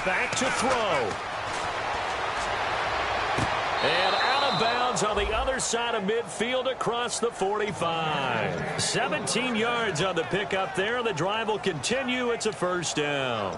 Back to throw. And out of bounds on the other side of midfield across the 45. 17 yards on the pickup there. The drive will continue. It's a first down.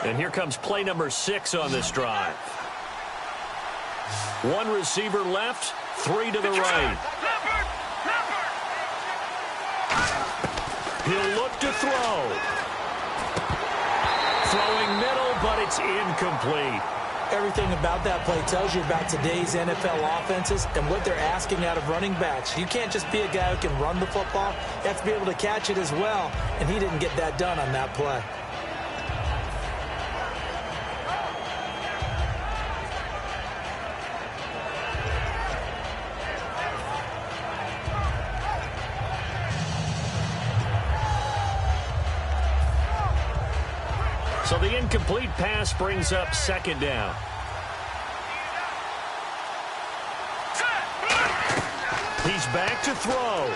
And here comes play number 6 on this drive. 1 receiver left, 3 to the right. He'll look to throw. Throwing middle, but it's incomplete. Everything about that play tells you about today's NFL offenses and what they're asking out of running backs. You can't just be a guy who can run the football. You have to be able to catch it as well, and he didn't get that done on that play. So the incomplete pass brings up 2nd down. He's back to throw.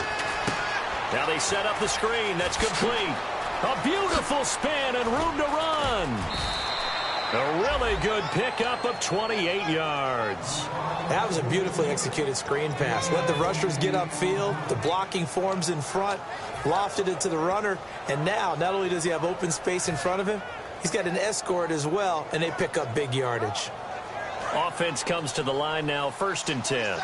Now they set up the screen. That's complete. A beautiful spin and room to run. A really good pickup of 28 yards. That was a beautifully executed screen pass. Let the rushers get upfield. The blocking forms in front. Lofted it to the runner. And now, not only does he have open space in front of him, he's got an escort as well, and they pick up big yardage. Offense comes to the line now, 1st and 10.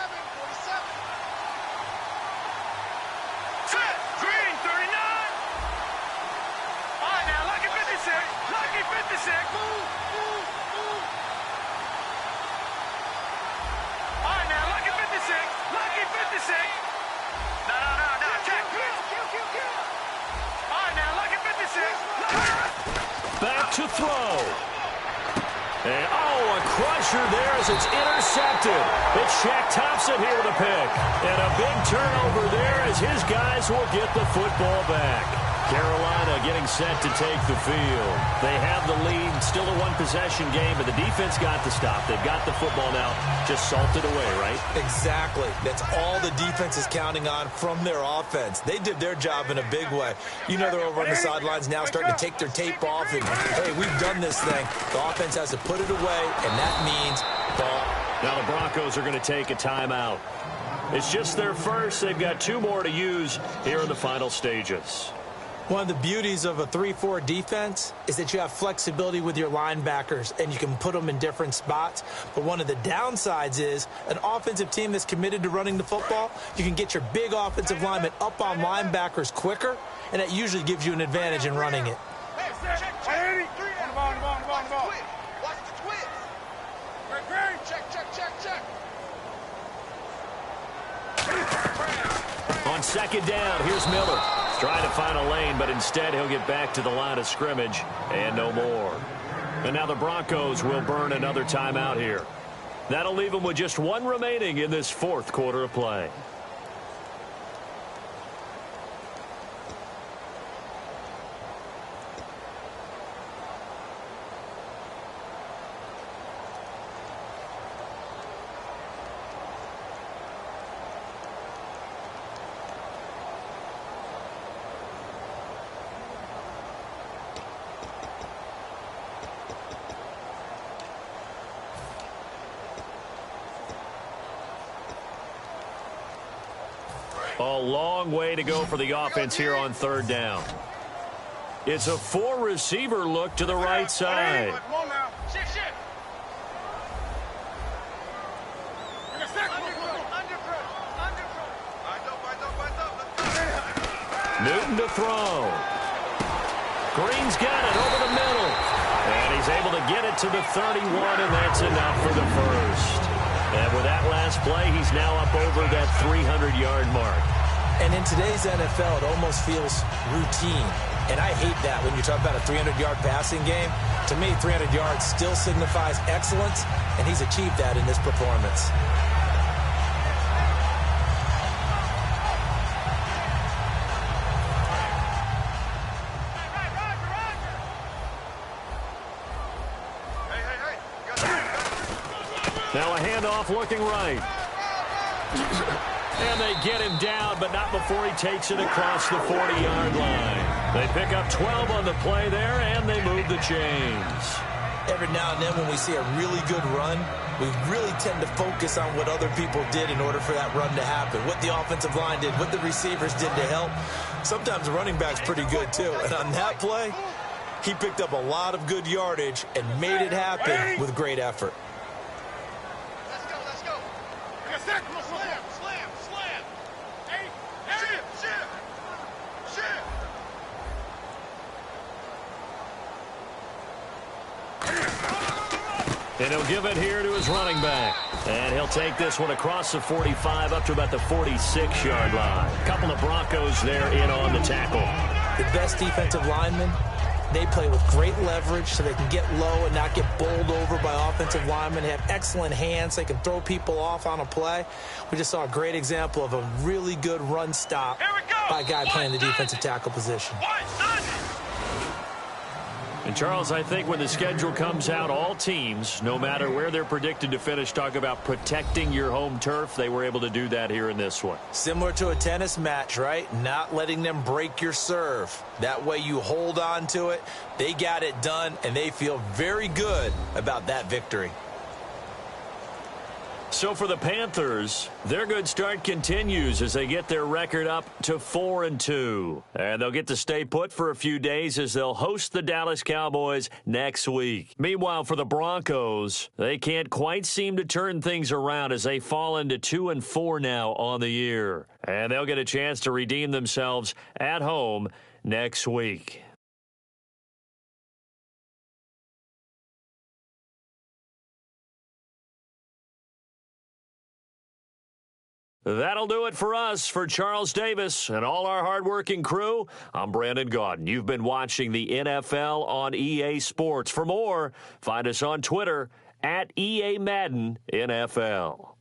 Back to throw. And, a crusher there as it's intercepted. It's Shaq Thompson here with a pick. And a big turnover there as his guys will get the football back. Carolina getting set to take the field. They have the lead, still a 1-possession game, but the defense got the stop. They've got the football now, just salted away, right? Exactly. That's all the defense is counting on from their offense. They did their job in a big way. You know they're over on the sidelines now starting to take their tape off and, hey, we've done this thing. The offense has to put it away, and that means ball. Now the Broncos are going to take a timeout. It's just their first. They've got 2 more to use here in the final stages. One of the beauties of a 3-4 defense is that you have flexibility with your linebackers and you can put them in different spots. But one of the downsides is an offensive team that's committed to running the football, you can get your big offensive linemen up on linebackers quicker, and that usually gives you an advantage in running it. On 2nd down, here's Miller. Trying to find a lane, but instead he'll get back to the line of scrimmage and no more. And now the Broncos will burn another timeout here. That'll leave them with just 1 remaining in this 4th quarter of play. A long way to go for the offense here on third down. It's a four-receiver look to the right side. Come on now. Shift. Newton to throw. Green's got it over the middle. And he's able to get it to the 31, and that's enough for the first. And with that last play, he's now up over that 300-yard mark. And in today's NFL, it almost feels routine. And I hate that when you talk about a 300-yard passing game. To me, 300 yards still signifies excellence, and he's achieved that in this performance. Now a handoff looking right. And they get him down, but not before he takes it across the 40-yard line. They pick up 12 on the play there, and they move the chains. Every now and then when we see a really good run, we really tend to focus on what other people did in order for that run to happen. What the offensive line did, what the receivers did to help. Sometimes the running back's pretty good too. And on that play, he picked up a lot of good yardage and made it happen with great effort. Let's go. Slam. Hey, shift. And he'll give it here to his running back. And he'll take this one across the 45 up to about the 46-yard line. A couple of Broncos there in on the tackle. The best defensive linemen, they play with great leverage so they can get low and not get bowled over by offensive linemen. They have excellent hands. They can throw people off on a play. We just saw a great example of a really good run stop by a guy playing the defensive tackle position. And, Charles, I think when the schedule comes out, all teams, no matter where they're predicted to finish, talk about protecting your home turf. They were able to do that here in this one. Similar to a tennis match, right? Not letting them break your serve. That way you hold on to it. They got it done, and they feel very good about that victory. So for the Panthers, their good start continues as they get their record up to 4-2. And they'll get to stay put for a few days as they'll host the Dallas Cowboys next week. Meanwhile, for the Broncos, they can't quite seem to turn things around as they fall into 2-4 now on the year. And they'll get a chance to redeem themselves at home next week. That'll do it for us. For Charles Davis and all our hardworking crew, I'm Brandon Gaudin. You've been watching the NFL on EA Sports. For more, find us on Twitter at EA Madden NFL.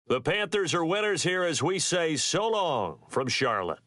The Panthers are winners here as we say so long from Charlotte.